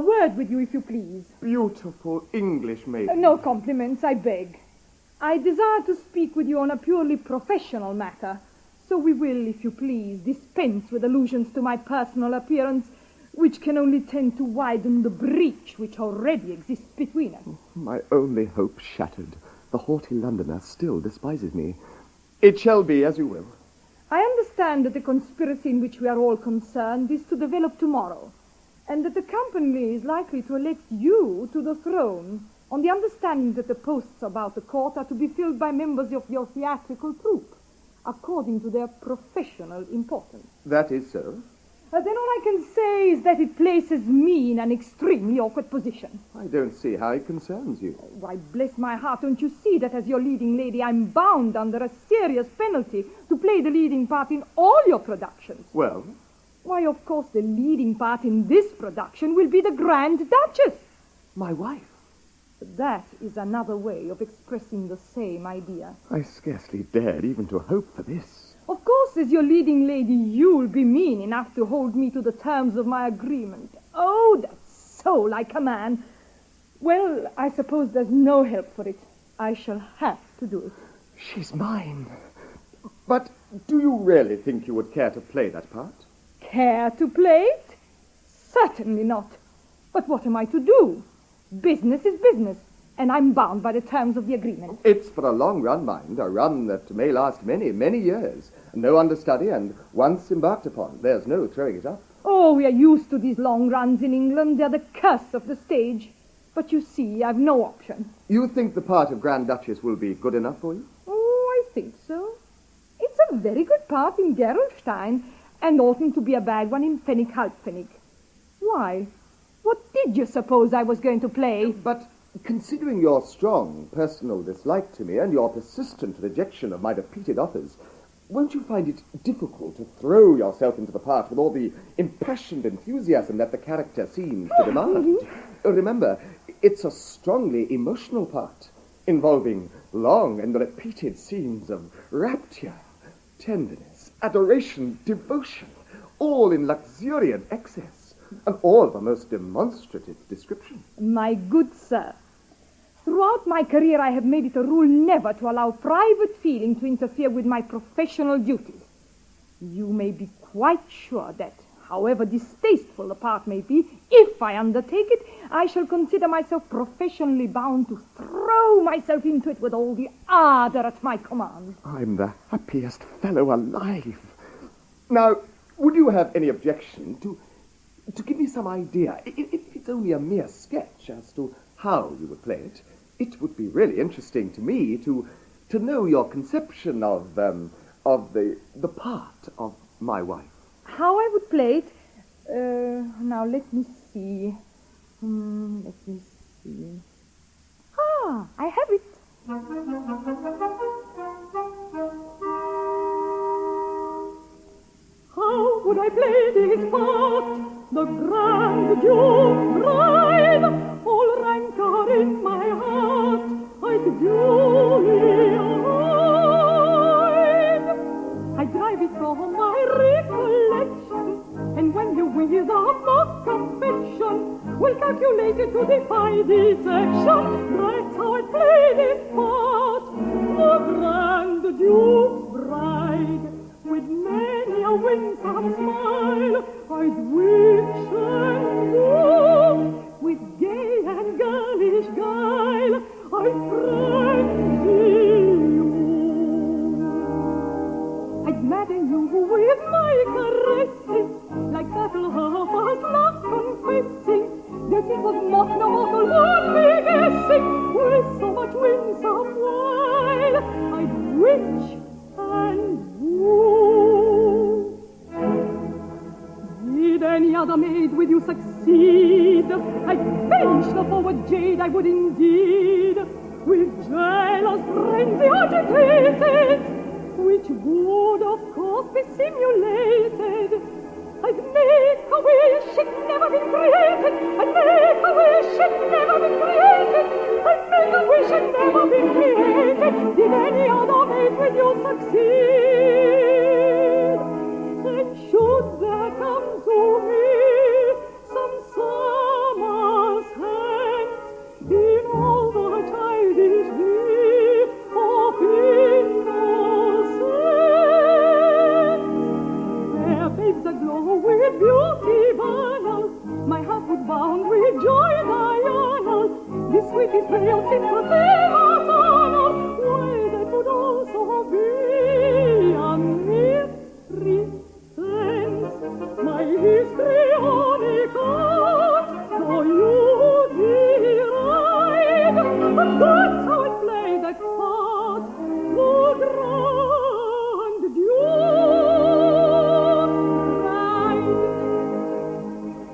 word with you, if you please. Beautiful English maiden. No compliments, I beg. I desire to speak with you on a purely professional matter, so we will, if you please, dispense with allusions to my personal appearance, which can only tend to widen the breach which already exists between us. My only hope shattered. The haughty Londoner still despises me. It shall be as you will. I understand that the conspiracy in which we are all concerned is to develop tomorrow, and that the company is likely to elect you to the throne on the understanding that the posts about the court are to be filled by members of your theatrical troupe, according to their professional importance. That is so. Then all I can say is that it places me in an extremely awkward position. I don't see how it concerns you. Why, bless my heart, don't you see that as your leading lady, I'm bound under a serious penalty to play the leading part in all your productions? Well? Why, of course, the leading part in this production will be the Grand Duchess. My wife? That is another way of expressing the same idea. I scarcely dared even to hope for this. Of course, as your leading lady, you'll be mean enough to hold me to the terms of my agreement. Oh, that's so like a man. Well, I suppose there's no help for it. I shall have to do it. She's mine. But do you really think you would care to play that part? Care to play it? Certainly not. But what am I to do? Business is business, and I'm bound by the terms of the agreement. It's for a long run, mind, a run that may last many, many years. No understudy, and once embarked upon, there's no throwing it up. Oh, we are used to these long runs in England. They're the curse of the stage. But you see, I've no option. You think the part of Grand Duchess will be good enough for you? Oh, I think so. It's a very good part in Gerolstein, and oughtn't to be a bad one in Pfennig Halbpfennig. Why? What did you suppose I was going to play? But considering your strong personal dislike to me and your persistent rejection of my repeated offers, won't you find it difficult to throw yourself into the part with all the impassioned enthusiasm that the character seems to demand? Remember, it's a strongly emotional part, involving long and repeated scenes of rapture, tenderness, adoration, devotion, all in luxuriant excess, and all of a most demonstrative description. My good sir, throughout my career I have made it a rule never to allow private feeling to interfere with my professional duties. You may be quite sure that, however distasteful the part may be, if I undertake it, I shall consider myself professionally bound to throw myself into it with all the ardor at my command. I'm the happiest fellow alive. Now, would you have any objection to give me some idea, if it's only a mere sketch, as to how you would play it? It would be really interesting to me to know your conception of the part of my wife. How I would play it? Now, let me see. Let me see. Ah, I have it. How would I play this part? The Grand Duke bride, all rancor in my heart, I'd duly hide. I drive it from my recollection, and when you with a mock affection will calculate it to defy deception, that's how I play this part. The Grand Duke's bride, with many a winsome smile, I'd wish and woo, with gay and girlish guile, I'd frenzy you. I'd madden you with my caresses, like battle harpers not confessing, that it was not no mortal would be guessing, with so much winsome wile, I'd witch and woo. Did any other maid with you succeed, I'd finish the forward jade, I would indeed, with jealous frenzy agitated, which would of course be simulated. I'd make a wish it never been created, I'd make a wish it never been created, I'd make a wish it never been created. Did any other maid with you succeed? And should there come to me some summer sympathy heart honor, why that would also be a mystery sense. My histrionica for you deride, but that's how I play that part, oh grand duke.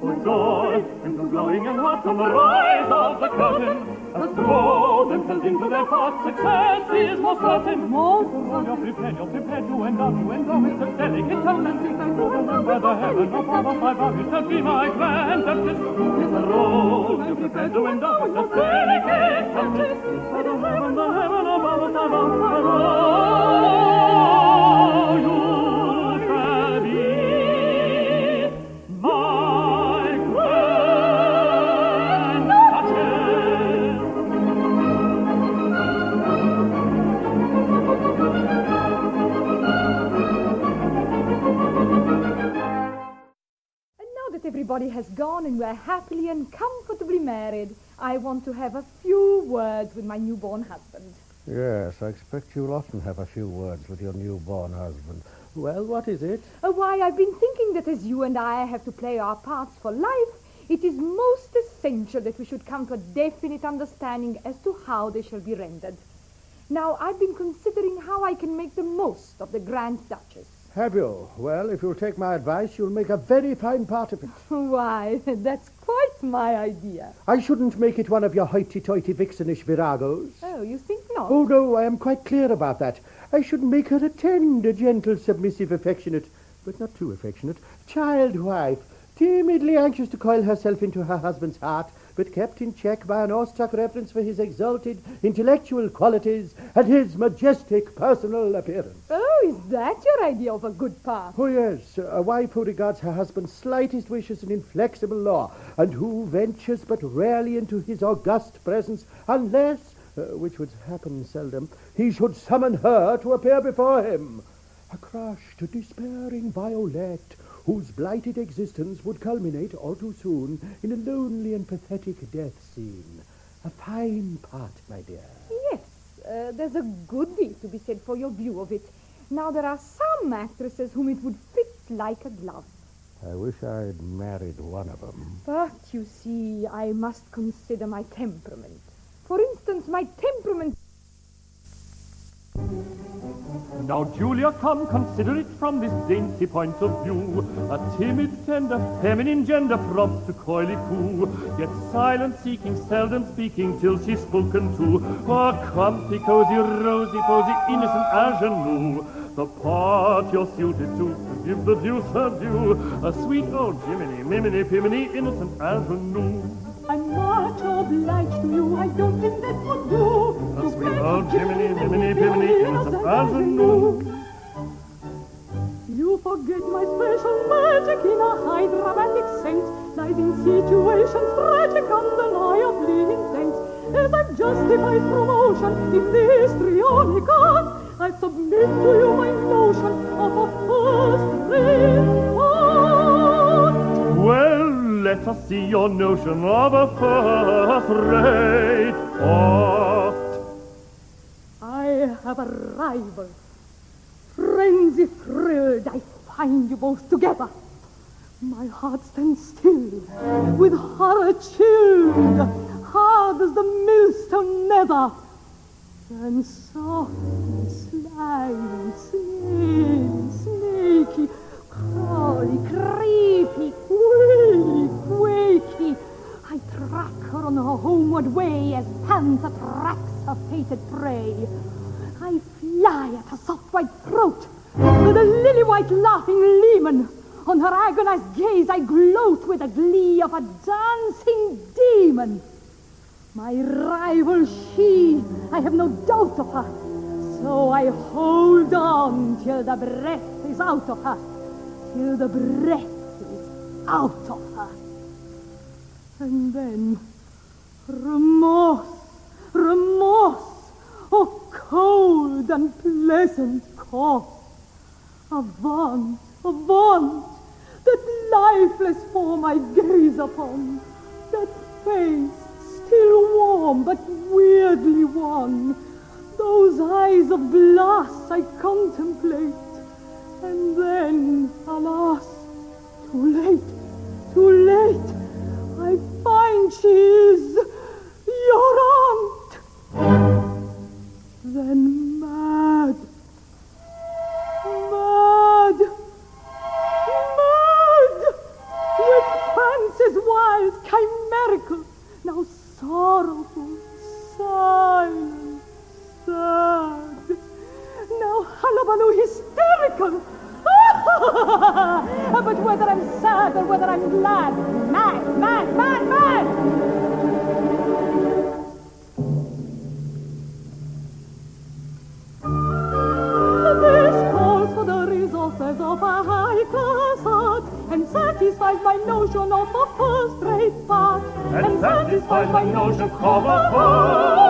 For joy in the blowing and hot on the rise of the curtain, as throw themselves into their path, success is more certain. More you're prepared to end up, with the delicate tongue and things I do. Remember the heaven above my vow shall be my grand duchess. Is the road you're prepared to end up, with the delicate tongue. The heaven above my vow you shall be my grand duchess. Everybody has gone and we're happily and comfortably married. I want to have a few words with my newborn husband. Yes, I expect you'll often have a few words with your newborn husband. Well, what is it? Why, I've been thinking that as you and I have to play our parts for life, it is most essential that we should come to a definite understanding as to how they shall be rendered. Now, I've been considering how I can make the most of the Grand Duchess. Have you? Well, if you'll take my advice, you'll make a very fine part of it. Why, that's quite my idea. I shouldn't make it one of your hoity-toity vixenish viragos. Oh, you think not? Oh, no, I am quite clear about that. I should make her a tender, gentle, submissive, affectionate, but not too affectionate, child wife, timidly anxious to coil herself into her husband's heart, but kept in check by an awestruck reverence for his exalted intellectual qualities and his majestic personal appearance. Oh, is that your idea of a good part? Oh, yes, a wife who regards her husband's slightest wish as an inflexible law, and who ventures but rarely into his august presence unless, which would happen seldom, he should summon her to appear before him. A crushed, despairing Violette, whose blighted existence would culminate all too soon in a lonely and pathetic death scene. A fine part, my dear. Yes, there's a good deal to be said for your view of it. Now, there are some actresses whom it would fit like a glove. I wish I'd married one of them. But, you see, I must consider my temperament. For instance, my temperament... Now, Julia, come, consider it from this dainty point of view. A timid, tender, feminine gender prompts to coyly coo, yet silent seeking, seldom speaking, till she's spoken to. Oh, comfy, cozy, rosy, posy, innocent ingenue. The part you're suited to give the deuce her due. A sweet old Jiminy, miminy, piminy, innocent ingenue. I'm much obliged to you, I don't think that would do. A sweet old Jiminy, miminy, piminy, innocent ingenue. You forget my special magic in a high dramatic sense, lies in situations tragic undeniably intense. As I've justified promotion in the histrionica, I submit to you my notion of a first-rate part. Well, let us see your notion of a first-rate part. I have a rival. Frenzy thrilled, I find you both together. My heart stands still, with horror chilled, hard as the millstone nether. Then soft and slimy, snaky, crawly, creepy, wheelie, quaky, I track her on her homeward way as panther tracks her fated prey. I fly at her soft white throat with a lily-white laughing leman. On her agonized gaze I gloat with the glee of a dancing demon. My rival she, I have no doubt of her, so I hold on till the breath is out of her, till the breath is out of her. And then remorse, oh cold and pleasant cause. Avaunt, that lifeless form I gaze upon, that face still warm, but weirdly wan. Those eyes of glass I contemplate, and then, alas, too late, I find she is your aunt. Then mad, with fancies wild, chimerical, now sorrowful, silent, sad, now hullabaloo hysterical. But whether I'm sad or whether I'm glad, mad. This calls for the resources of a high-class art, and satisfies my notion of a first-rate part, and satisfies my notion of a first